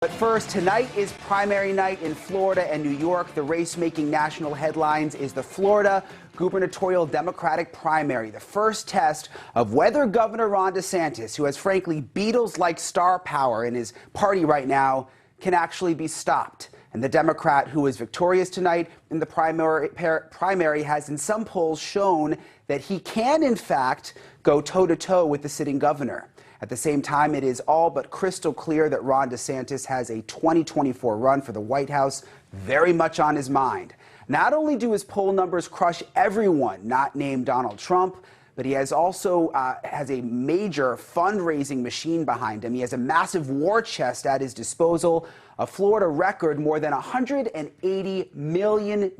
But first, tonight is primary night in Florida and New York. The race making national headlines is the Florida gubernatorial Democratic primary, the first test of whether Governor Ron DeSantis, who has frankly Beatles-like star power in his party right now, can actually be stopped. And the Democrat who is victorious tonight in the primary has in some polls shown that he can, in fact, go toe-to-toe with the sitting governor. At the same time, it is all but crystal clear that Ron DeSantis has a 2024 run for the White House very much on his mind. Not only do his poll numbers crush everyone not named Donald Trump, but he has also has a major fundraising machine behind him. He has a massive war chest at his disposal, a Florida record more than $180 million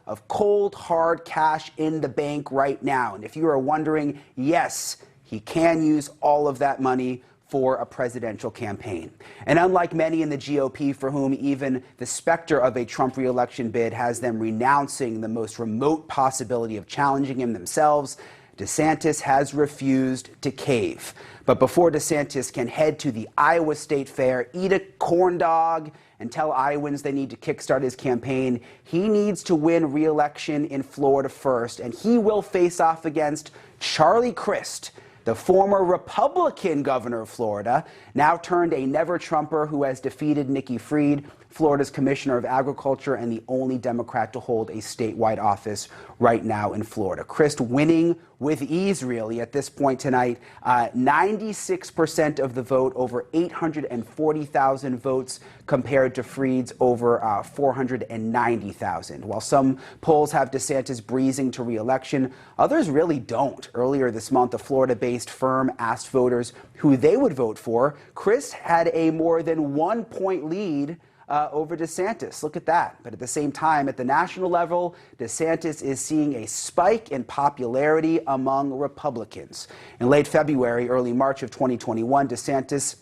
of cold, hard cash in the bank right now. And if you are wondering, yes, he can use all of that money for a presidential campaign. And unlike many in the GOP for whom even the specter of a Trump re-election bid has them renouncing the most remote possibility of challenging him themselves, DeSantis has refused to cave. But before DeSantis can head to the Iowa State Fair, eat a corn dog, and tell Iowans they need to kickstart his campaign, he needs to win re-election in Florida first, and he will face off against Charlie Crist, the former Republican governor of Florida, now turned a never-Trumper who has defeated Nikki Fried, Florida's commissioner of agriculture and the only Democrat to hold a statewide office right now in Florida. Crist winning with ease, really, at this point tonight. 96% of the vote, over 840,000 votes compared to Fried's over 490,000. While some polls have DeSantis breezing to re-election, others really don't. Earlier this month, a Florida-based firm asked voters who they would vote for. Crist had a more than 1-point lead over DeSantis. Look at that. But at the same time, at the national level, DeSantis is seeing a spike in popularity among Republicans. In late February, early March of 2021, DeSantis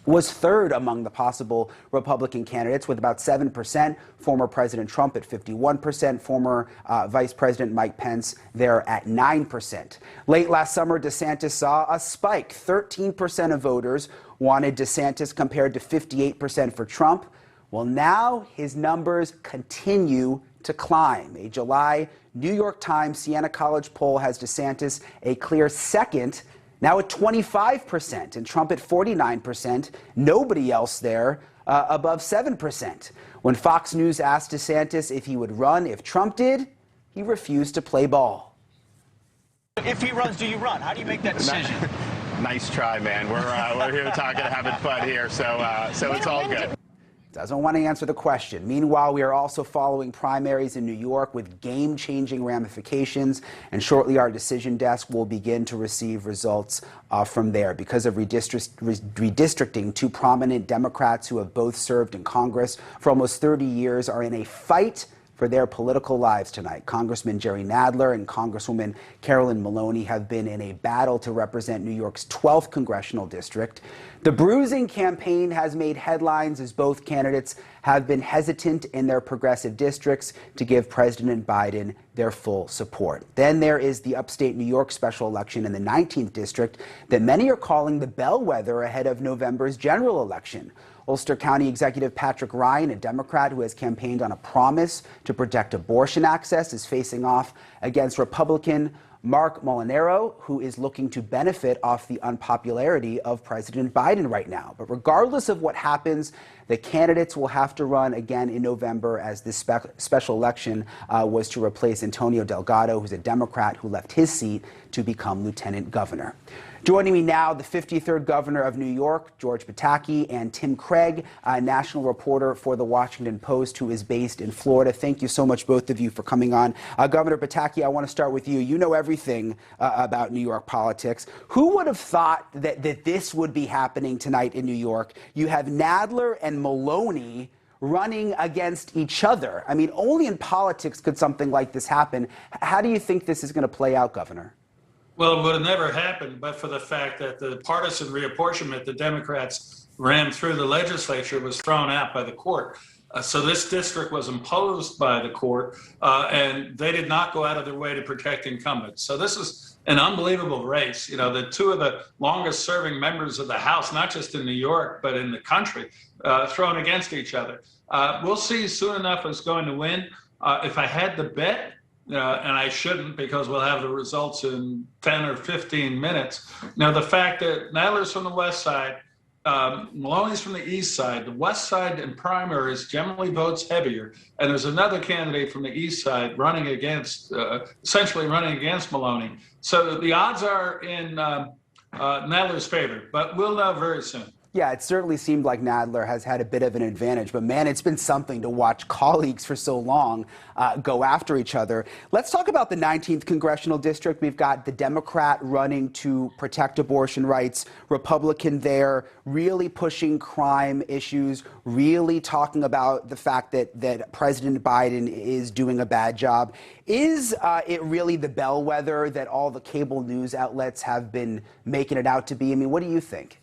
was third among the possible Republican candidates with about 7%, former President Trump at 51%, former Vice President Mike Pence there at 9%. Late last summer, DeSantis saw a spike. 13% of voters wanted DeSantis compared to 58% for Trump. Well, now his numbers continue to climb. A July New York Times Siena College poll has DeSantis a clear second, now at 25%, and Trump at 49%. Nobody else there above 7%. When Fox News asked DeSantis if he would run if Trump did, he refused to play ball. If he runs, do you run? How do you make that decision? Nice try, man. We're here talking, having fun here, so it's all good. Doesn't want to answer the question. Meanwhile, we are also following primaries in New York with game-changing ramifications, and shortly our decision desk will begin to receive results from there. Because of redistricting, two prominent Democrats who have both served in Congress for almost 30 years are in a fight for their political lives tonight. Congressman Jerry Nadler and Congresswoman Carolyn Maloney have been in a battle to represent New York's 12th congressional district. The bruising campaign has made headlines as both candidates have been hesitant in their progressive districts to give President Biden their full support. Then there is the upstate New York special election in the 19th district that many are calling the bellwether ahead of November's general election. Ulster County Executive Patrick Ryan, a Democrat who has campaigned on a promise to protect abortion access, is facing off against Republican Mark Molinaro, who is looking to benefit off the unpopularity of President Biden right now. But regardless of what happens, the candidates will have to run again in November, as this special election was to replace Antonio Delgado, who's a Democrat who left his seat to become lieutenant governor. Joining me now, the 53rd governor of New York, George Pataki, and Tim Craig, a national reporter for The Washington Post, who is based in Florida. Thank you so much, both of you, for coming on. Governor Pataki, I want to start with you. You know everything about New York politics. Who would have thought that this would be happening tonight in New York? You have Nadler and Maloney running against each other. I mean, only in politics could something like this happen. How do you think this is going to play out, Governor? Well, it would have never happened but for the fact that the partisan reapportionment the Democrats ran through the legislature was thrown out by the court. So this district was imposed by the court, and they did not go out of their way to protect incumbents. So this is an unbelievable race. You know, the two of the longest serving members of the House, not just in New York, but in the country, thrown against each other. We'll see soon enough who's going to win. If I had to bet, and I shouldn't because we'll have the results in 10 or 15 minutes. Now, the fact that Nadler's from the west side, Maloney's from the east side, the west side in primaries generally votes heavier, and there's another candidate from the east side running against, essentially running against Maloney. So the odds are in Nadler's favor, but we'll know very soon. Yeah, it certainly seemed like Nadler has had a bit of an advantage, but man, it's been something to watch colleagues for so long go after each other. Let's talk about the 19th Congressional District. We've got the Democrat running to protect abortion rights, Republican there really pushing crime issues, really talking about the fact that President Biden is doing a bad job. Is it really the bellwether that all the cable news outlets have been making it out to be? I mean, what do you think?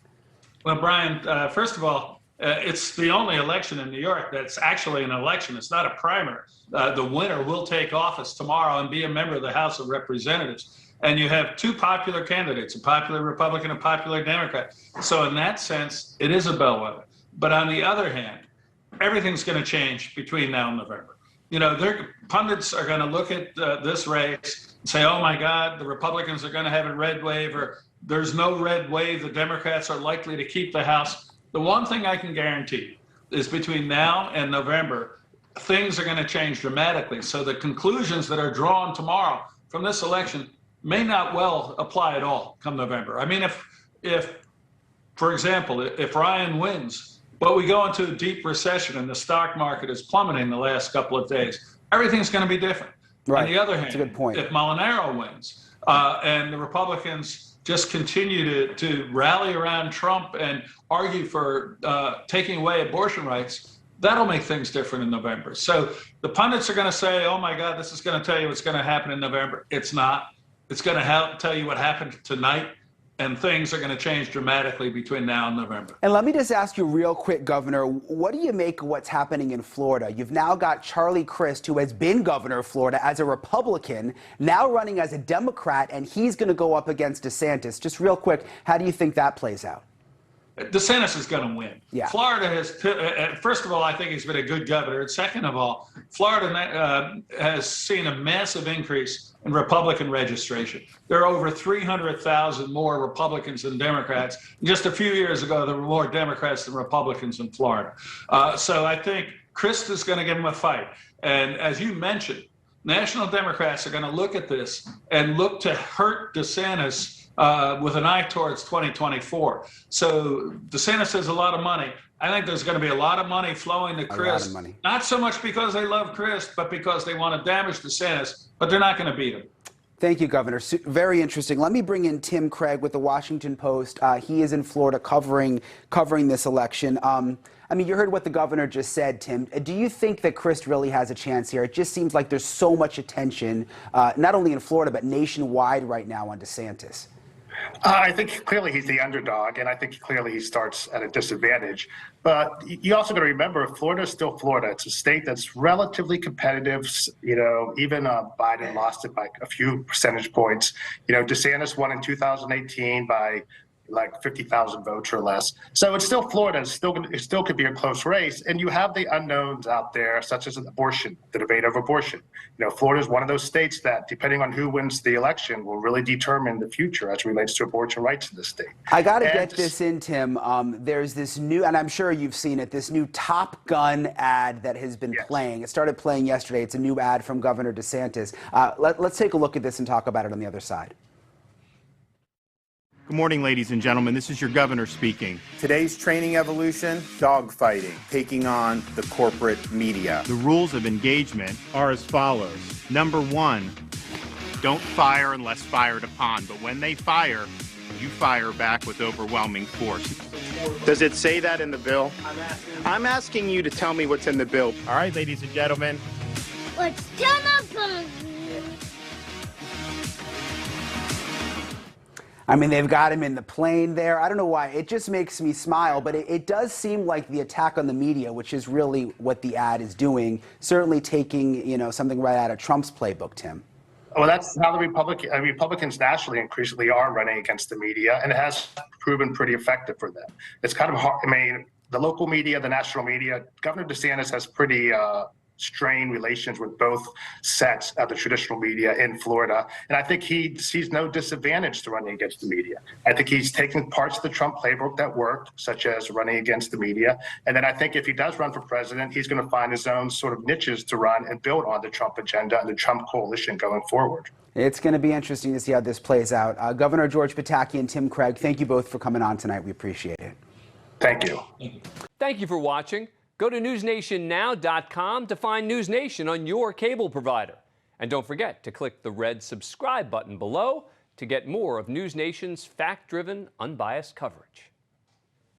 Well, Brian, first of all, it's the only election in New York that's actually an election. It's not a primary. The winner will take office tomorrow and be a member of the House of Representatives. And you have two popular candidates, a popular Republican and a popular Democrat. So in that sense, it is a bellwether. But on the other hand, everything's going to change between now and November. You know, pundits are going to look at this race and say, oh, my God, the Republicans are going to have a red wave, or there's no red wave. The Democrats are likely to keep the House. The one thing I can guarantee is between now and November, things are going to change dramatically. So the conclusions that are drawn tomorrow from this election may not well apply at all come November. I mean, if for example, if Ryan wins, but we go into a deep recession and the stock market is plummeting the last couple of days, everything's going to be different. Right. On the other hand, that's a good point. If Molinaro wins and the Republicans just continue to rally around Trump and argue for taking away abortion rights, that'll make things different in November. So the pundits are going to say, oh, my God, this is going to tell you what's going to happen in November. It's not. It's going to tell you what happened tonight, and things are going to change dramatically between now and November. And let me just ask you real quick, Governor, what do you make of what's happening in Florida? You've now got Charlie Crist, who has been governor of Florida as a Republican, now running as a Democrat, and he's going to go up against DeSantis. Just real quick, how do you think that plays out? DeSantis is going to win. Yeah. Florida has, first of all, I think he's been a good governor. And second of all, Florida has seen a massive increase in Republican registration. There are over 300,000 more Republicans than Democrats. Just a few years ago, there were more Democrats than Republicans in Florida. So I think Crist is going to give him a fight. And as you mentioned, national Democrats are going to look at this and look to hurt DeSantis with an eye towards 2024. So DeSantis has a lot of money. I think there's going to be a lot of money flowing to Crist. Not so much because they love Crist, but because they want to damage DeSantis, but they're not going to beat him. Thank you, Governor. Very interesting. Let me bring in Tim Craig with the Washington Post. He is in Florida covering this election. I mean, you heard what the governor just said, Tim. Do you think that Crist really has a chance here? It just seems like there's so much attention, not only in Florida, but nationwide right now on DeSantis. I think clearly he's the underdog, and I think clearly he starts at a disadvantage. But you also got to remember, Florida is still Florida. It's a state that's relatively competitive. You know, even Biden lost it by a few percentage points. You know, DeSantis won in 2018 by like 50,000 votes or less. So it's still Florida. It still could be a close race. And you have the unknowns out there, such as abortion, the debate of abortion. You know, Florida is one of those states that, depending on who wins the election, will really determine the future as it relates to abortion rights in the state. I got to get this in, Tim. There's this new, and I'm sure you've seen it, this new Top Gun ad that has been playing. It started playing yesterday. It's a new ad from Governor DeSantis. Let's take a look at this and talk about it on the other side. Good morning, ladies and gentlemen. This is your governor speaking. Today's training evolution, dogfighting, taking on the corporate media. The rules of engagement are as follows. Number one, don't fire unless fired upon, but when they fire, you fire back with overwhelming force. Does it say that in the bill? I'm asking you to tell me what's in the bill. All right, ladies and gentlemen. Let's turn up on. I mean, they've got him in the plane there. I don't know why. It just makes me smile, but it does seem like the attack on the media, which is really what the ad is doing, certainly taking, you know, something right out of Trump's playbook, Tim. Well, that's how the Republicans nationally increasingly are running against the media, and it has proven pretty effective for them. It's kind of hard. I mean, the local media, the national media, Governor DeSantis has pretty strained relations with both sets of the traditional media in Florida. And I think he sees no disadvantage to running against the media. I think he's taken parts of the Trump playbook that worked, such as running against the media. And then I think if he does run for president, he's going to find his own sort of niches to run and build on the Trump agenda and the Trump coalition going forward. It's going to be interesting to see how this plays out. Governor George Pataki and Tim Craig, thank you both for coming on tonight. We appreciate it. Thank you. Thank you for watching. Go to newsnationnow.com to find NewsNation on your cable provider. And don't forget to click the red subscribe button below to get more of NewsNation's fact-driven, unbiased coverage.